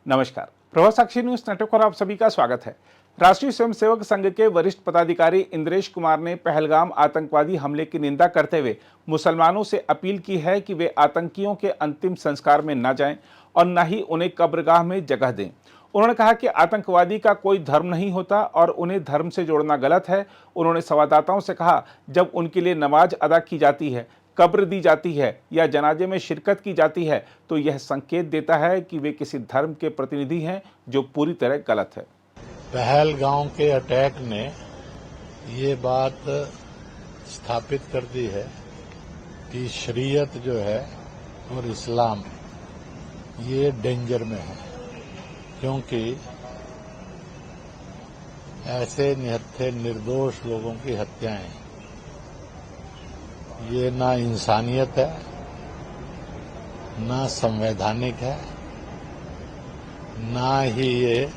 नमस्कार, प्रभात साक्षी news network पर आप सभी का स्वागत है। राष्ट्रीय स्वयंसेवक संघ के वरिष्ठ पदाधिकारी इंद्रेश कुमार ने पहलगाम आतंकवादी हमले की निंदा करते हुए मुसलमानों से अपील की है कि वे आतंकियों के अंतिम संस्कार में न जाएं और न ही उन्हें कब्रगाह में जगह दें। उन्होंने कहा कि आतंकवादी का कोई धर्म नहीं होता और उन्हें धर्म से जोड़ना गलत है। उन्होंने संवाददाताओं से कहा, जब उनके लिए नमाज अदा की जाती है, कब्र दी जाती है या जनाजे में शिरकत की जाती है तो यह संकेत देता है कि वे किसी धर्म के प्रतिनिधि हैं, जो पूरी तरह गलत है। पहलगाम के अटैक ने ये बात स्थापित कर दी है कि शरीयत जो है और इस्लाम ये डेंजर में है, क्योंकि ऐसे निहत्थे निर्दोष लोगों की हत्याएं ये ना इंसानियत है, ना संवैधानिक है, ना ही ये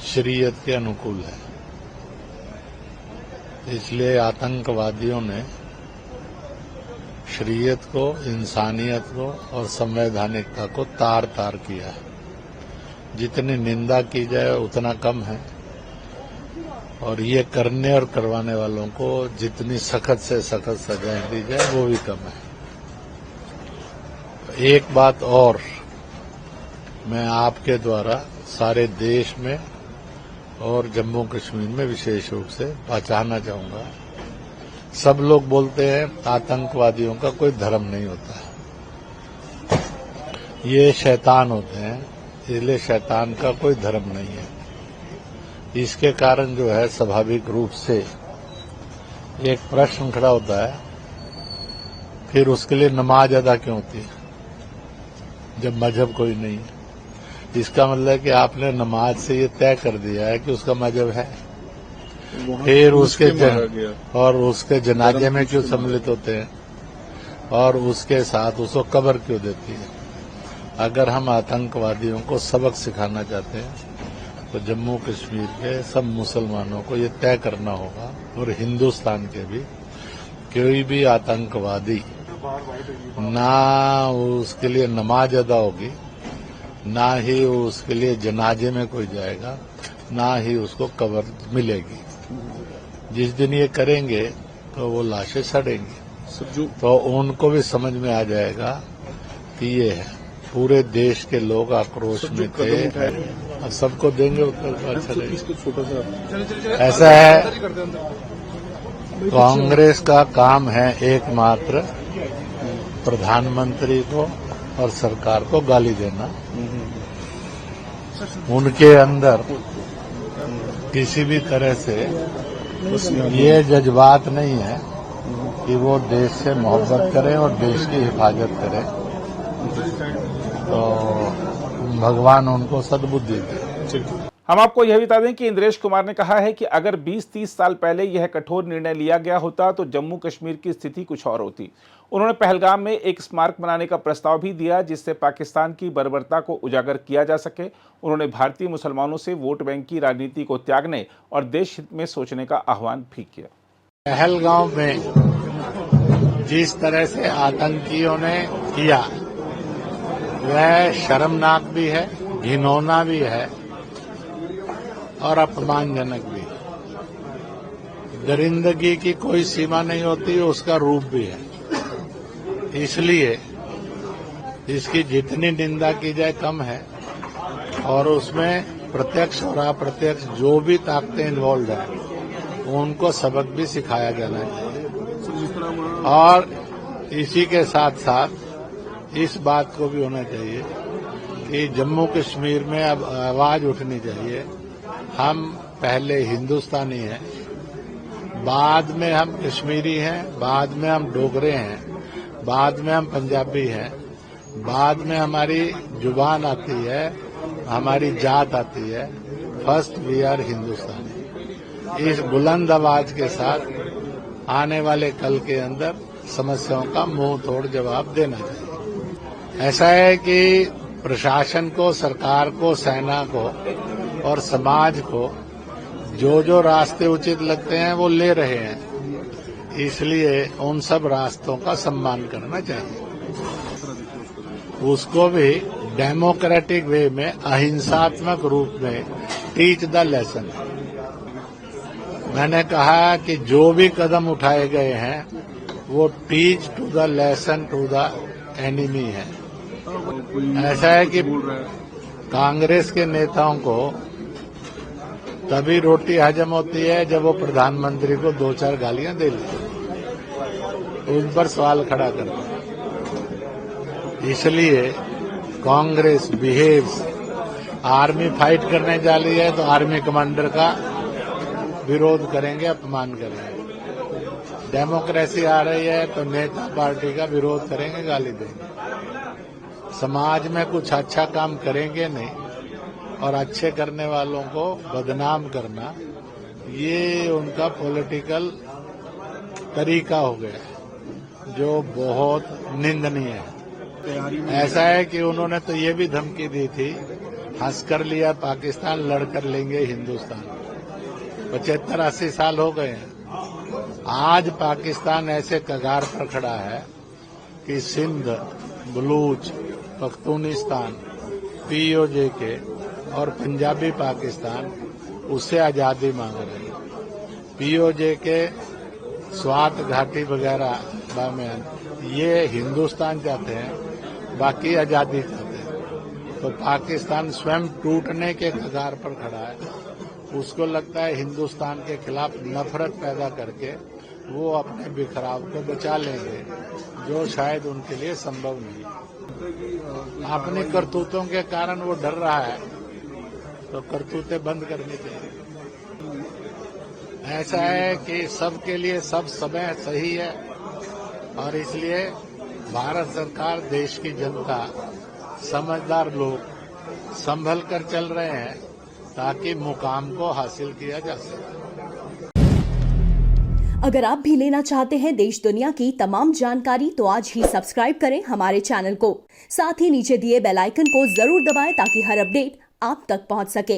शरीयत के अनुकूल है। इसलिए आतंकवादियों ने शरीयत को, इंसानियत को और संवैधानिकता को तार तार किया है। जितनी निंदा की जाए उतना कम है, और ये करने और करवाने वालों को जितनी सख्त से सख्त सजाएं दी जाए वो भी कम है। एक बात और मैं आपके द्वारा सारे देश में और जम्मू कश्मीर में विशेष रूप से पहुंचाना चाहूंगा। सब लोग बोलते हैं आतंकवादियों का कोई धर्म नहीं होता, ये शैतान होते हैं, इसलिए शैतान का कोई धर्म नहीं है। इसके कारण जो है स्वाभाविक रूप से एक प्रश्न खड़ा होता है, फिर उसके लिए नमाज अदा क्यों होती है जब मजहब कोई नहीं है? इसका मतलब है कि आपने नमाज से ये तय कर दिया है कि उसका मजहब है, फिर उसके जनाजे में क्यों सम्मिलित होते हैं और उसके साथ उसको कब्र क्यों देती है? अगर हम आतंकवादियों को सबक सिखाना चाहते हैं तो जम्मू कश्मीर के सब मुसलमानों को ये तय करना होगा, और हिंदुस्तान के भी, कोई भी आतंकवादी ना उसके लिए नमाज अदा होगी, ना ही उसके लिए जनाजे में कोई जाएगा, ना ही उसको कब्र मिलेगी। जिस दिन ये करेंगे तो वो लाशें सड़ेंगी, तो उनको भी समझ में आ जाएगा कि ये है। पूरे देश के लोग आक्रोश में थे, सबको देंगे उत्तर अच्छा लगेगा। ऐसा है, कांग्रेस का काम है एकमात्र प्रधानमंत्री को और सरकार को गाली देना। उनके अंदर किसी भी तरह से ये जज्बात नहीं है कि वो देश से मोहब्बत करें और देश की हिफाजत करें, तो भगवान उनको सद्बुद्धि दे। हम आपको यह बता दें कि इंद्रेश कुमार ने कहा है कि अगर 20-30 साल पहले यह कठोर निर्णय लिया गया होता तो जम्मू कश्मीर की स्थिति कुछ और होती। उन्होंने पहलगाम में एक स्मारक बनाने का प्रस्ताव भी दिया, जिससे पाकिस्तान की बर्बरता को उजागर किया जा सके। उन्होंने भारतीय मुसलमानों से वोट बैंक की राजनीति को त्यागने और देश हित में सोचने का आह्वान भी किया। पहलगाम में जिस तरह से आतंकियों ने किया वह शर्मनाक भी है, घिनौना भी है और अपमानजनक भी है। दरिंदगी की कोई सीमा नहीं होती, उसका रूप भी है। इसलिए इसकी जितनी निंदा की जाए कम है, और उसमें प्रत्यक्ष और अप्रत्यक्ष जो भी ताकतें इन्वॉल्व हैं उनको सबक भी सिखाया जाना चाहिए। और इसी के साथ साथ इस बात को भी होना चाहिए कि जम्मू कश्मीर में अब आवाज उठनी चाहिए। हम पहले हिंदुस्तानी हैं, बाद में हम कश्मीरी हैं, बाद में हम डोगरे हैं, बाद में हम पंजाबी हैं, बाद में हमारी जुबान आती है, हमारी जात आती है। फर्स्ट वी आर हिंदुस्तानी। इस बुलंद आवाज के साथ आने वाले कल के अंदर समस्याओं का मुंह तोड़ जवाब देना चाहिए। ऐसा है कि प्रशासन को, सरकार को, सेना को और समाज को जो जो रास्ते उचित लगते हैं वो ले रहे हैं। इसलिए उन सब रास्तों का सम्मान करना चाहिए, उसको भी डेमोक्रेटिक वे में अहिंसात्मक रूप में टीच द लेसन। मैंने कहा कि जो भी कदम उठाए गए हैं वो teach to the lesson to the enemy है। ऐसा है कि कांग्रेस के नेताओं को तभी रोटी हजम होती है जब वो प्रधानमंत्री को 2-4 गालियां दे लेते, उन पर सवाल खड़ा करते हैं। इसलिए कांग्रेस बिहेव्स, आर्मी फाइट करने जा रही है तो आर्मी कमांडर का विरोध करेंगे, अपमान करेंगे। डेमोक्रेसी आ रही है तो नेता पार्टी का विरोध करेंगे, गाली देंगे। समाज में कुछ अच्छा काम करेंगे नहीं और अच्छे करने वालों को बदनाम करना, ये उनका पॉलिटिकल तरीका हो गया है, जो बहुत निंदनीय है। ऐसा है कि उन्होंने तो ये भी धमकी दी थी, हंस कर लिया पाकिस्तान, लड़कर लेंगे हिंदुस्तान। 75-80 साल हो गए हैं। आज पाकिस्तान ऐसे कगार पर खड़ा है कि सिंध, बलूच, पख्तूनिस्तान, POJK और पंजाबी पाकिस्तान उससे आजादी मांग रहे हैं। POJK, स्वात घाटी वगैरह बामेन, ये हिंदुस्तान चाहते हैं, बाकी आजादी चाहते हैं। तो पाकिस्तान स्वयं टूटने के कगार पर खड़ा है। उसको लगता है हिंदुस्तान के खिलाफ नफरत पैदा करके वो अपने बिखराव को बचा लेंगे, जो शायद उनके लिए संभव नहीं है। अपनी करतूतों के कारण वो डर रहा है, तो करतूतें बंद करनी चाहिए। ऐसा है कि सबके लिए सब समय सही है और इसलिए भारत सरकार, देश की जनता, समझदार लोग संभल कर चल रहे हैं ताकि मुकाम को हासिल किया जा सके। अगर आप भी लेना चाहते हैं देश दुनिया की तमाम जानकारी तो आज ही सब्सक्राइब करें हमारे चैनल को। साथ ही नीचे दिए बेल आइकन को जरूर दबाएं ताकि हर अपडेट आप तक पहुंच सके।